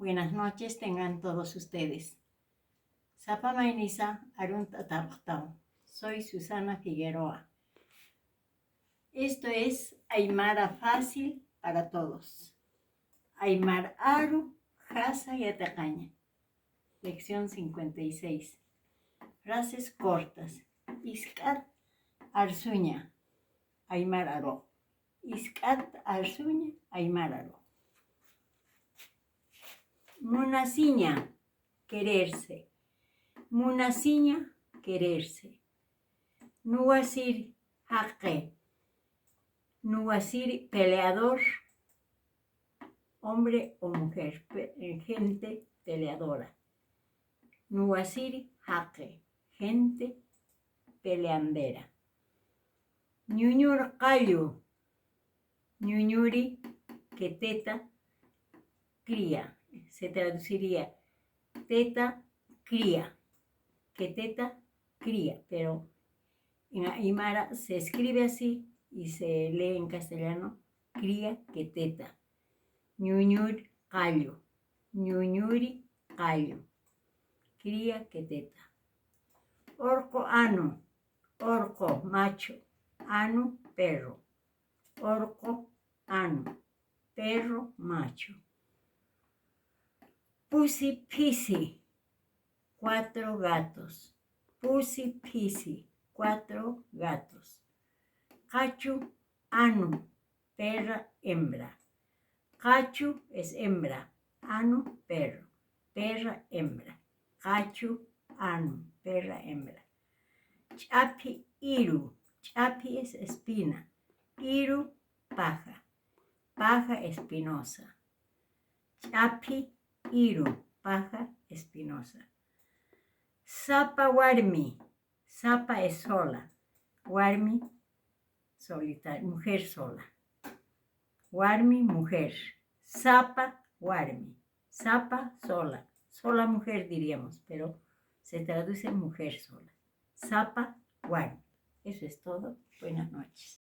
Buenas noches tengan todos ustedes. Sapa Mainisa Arun Tataptao. Soy Susana Figueroa. Esto es Aymara fácil para todos. Aymar Aru, Jasa y Atacaña. Lección 56. Frases cortas. Iskat Arsuña. Aymar Aro. Iskat Arsuña. Aymar Aro. Munasiña, quererse. Munasiña, quererse. Nuwasir, haqe. Nuwasir, peleador, hombre o mujer, gente peleadora. Nuwasir, haqe, gente peleandera. Ñuñur qallu, ñuñuri, que teta, cría. Se traduciría teta, cría, que teta, cría, pero en Aymara se escribe así y se lee en castellano, cría, que teta. Ñuñur, callo, ñuñuri, callo, cría, que teta. Orco, ano, orco, macho, ano, perro. Orco, ano, perro, macho. Pusi pisi, 4 gatos. Pusi pisi, 4 gatos. Cachu, anu, perra, hembra. Cachu es hembra, anu, perro. Perra, hembra. Cachu, anu, perra, hembra. Chapi, iru. Chapi es espina. Iru, paja. Paja espinosa. Chapi, iru, paja espinosa. Sapa warmi, sapa es sola, warmi solitaria, mujer sola. Warmi, mujer. Sapa, warmi. Sapa, sola. Sola mujer diríamos, pero se traduce mujer sola. Sapa, warmi. Eso es todo. Buenas noches.